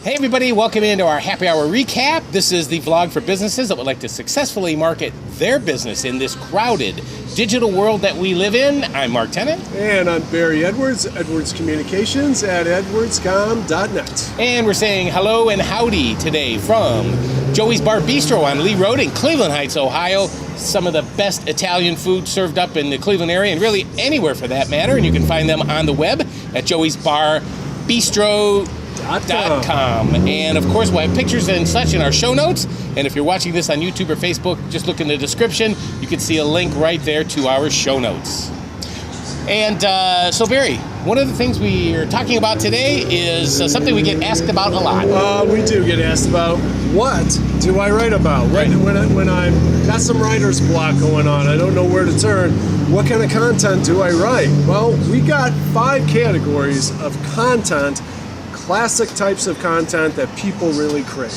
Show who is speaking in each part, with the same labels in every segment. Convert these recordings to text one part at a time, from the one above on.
Speaker 1: Hey everybody, welcome into our happy hour recap. This is the vlog for businesses that would like to successfully market their business in this crowded digital world that we live in. I'm Mark Tennant.
Speaker 2: And I'm Barry Edwards, Edwards Communications at edwardscom.net.
Speaker 1: And we're saying hello and howdy today from Joey's Bar Bistro on Lee Road in Cleveland Heights, Ohio. Some of the best Italian food served up in the Cleveland area and really anywhere for that matter. And you can find them on the web at joeysbarbistro.com. And of course we'll have pictures and such in our show notes, and if you're watching this on YouTube or Facebook, just look in the description. You can see a link right there to our show notes. And so Barry, one of the things we are talking about today is something we get asked about a lot.
Speaker 2: We do get asked about, what do I write about? Right. When I've got some writer's block going on, I don't know where to turn, what kind of content do I write? Well, we got 5 categories of content, classic types of content that people really crave.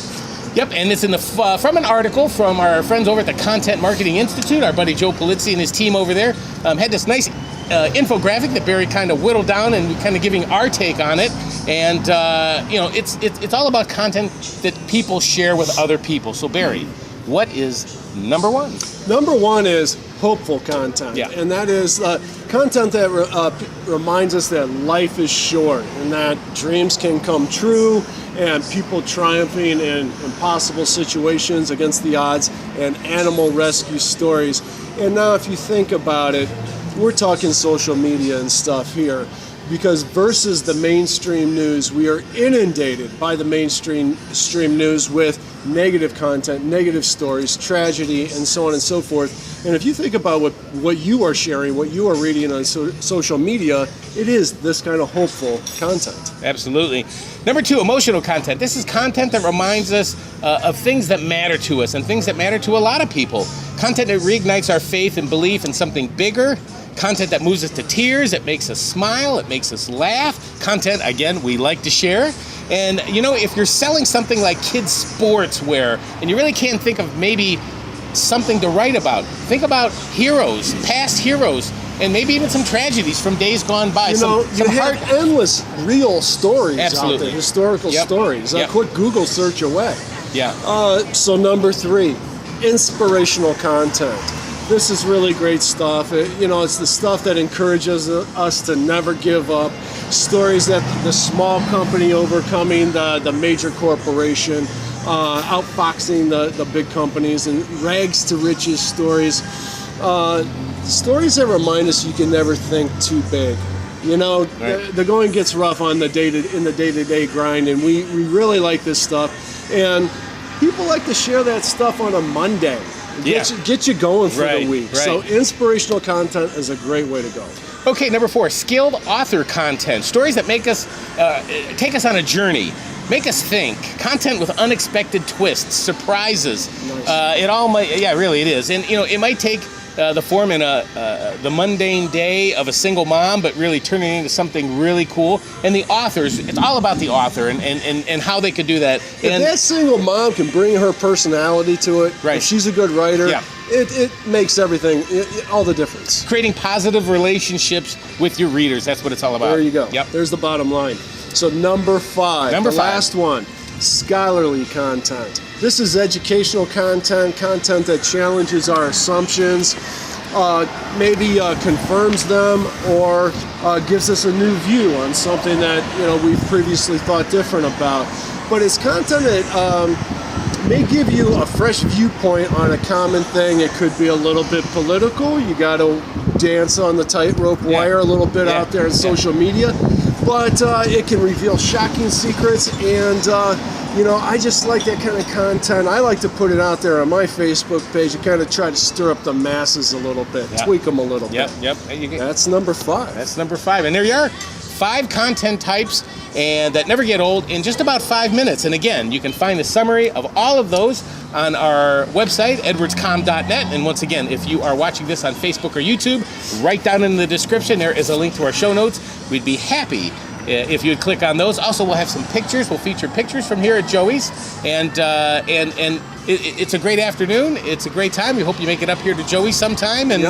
Speaker 1: Yep, and it's in the from an article from our friends over at the Content Marketing Institute. Our buddy Joe Polizzi and his team over there had this nice infographic that Barry kind of whittled down, and kind of giving our take on it. And it's all about content that people share with other people. So Barry, what is number one?
Speaker 2: Number one is hopeful content, and that is content that reminds us that life is short and that dreams can come true, and people triumphing in impossible situations against the odds, and animal rescue stories. And now if you think about it, we're talking social media and stuff here, because versus the mainstream news, we are inundated by the mainstream news with negative content, negative stories, tragedy, and so on and so forth. And if you think about what you are sharing, what you are reading on social media, it is this kind of hopeful content.
Speaker 1: Absolutely. Number 2, emotional content. This is content that reminds us of things that matter to us and things that matter to a lot of people. Content that reignites our faith and belief in something bigger. Content that moves us to tears, it makes us smile, it makes us laugh. Content, again, we like to share. And you know, if you're selling something like kids sportswear and you really can't think of maybe something to write about, think about heroes, past heroes, and maybe even some tragedies from days gone by.
Speaker 2: You have endless real stories out there, historical stories. A quick Google search away. So number 3, inspirational content. This is really great stuff. It's the stuff that encourages us to never give up. Stories that the small company overcoming the major corporation, outfoxing the big companies, and rags to riches stories. Stories that remind us you can never think too big. The going gets rough in the day-to-day grind, and we really like this stuff. And people like to share that stuff on a Monday. Get you going for the week. So inspirational content is a great way to go.
Speaker 1: Okay, number 4, skilled author content. Stories that make us take us on a journey, make us think. Content with unexpected twists, surprises. Nice. It is. And it might take the form in the mundane day of a single mom, but really turning it into something really cool. And the authors, it's all about the author and how they could do that.
Speaker 2: If that single mom can bring her personality to it, if she's a good writer, it makes everything, all the difference.
Speaker 1: Creating positive relationships with your readers, that's what it's all about.
Speaker 2: There you go. There's the bottom line. So number 5, the last one, scholarly content. This is educational content that challenges our assumptions, maybe confirms them, or gives us a new view on something that we've previously thought different about. But it's content that may give you a fresh viewpoint on a common thing. It could be a little bit political. You got to dance on the tightrope wire a little bit out there in social media. But it can reveal shocking secrets, and I just like that kind of content. I like to put it out there on my Facebook page and kind of try to stir up the masses a little bit, tweak them a little bit. That's number 5.
Speaker 1: That's number 5, and there you are. 5 content types and that never get old in just about 5 minutes. And again, you can find a summary of all of those on our website, edwardscom.net. And once again, if you are watching this on Facebook or YouTube, right down in the description, there is a link to our show notes. We'd be happy if you would click on those. Also, we'll have some pictures. We'll feature pictures from here at Joey's. And it's a great afternoon. It's a great time. We hope you make it up here to Joey's sometime. And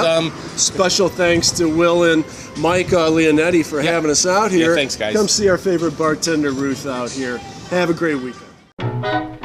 Speaker 2: special thanks to Will and Mike Leonetti for having us out here.
Speaker 1: Thanks, guys.
Speaker 2: Come see our favorite bartender, Ruth, out here. Have a great weekend.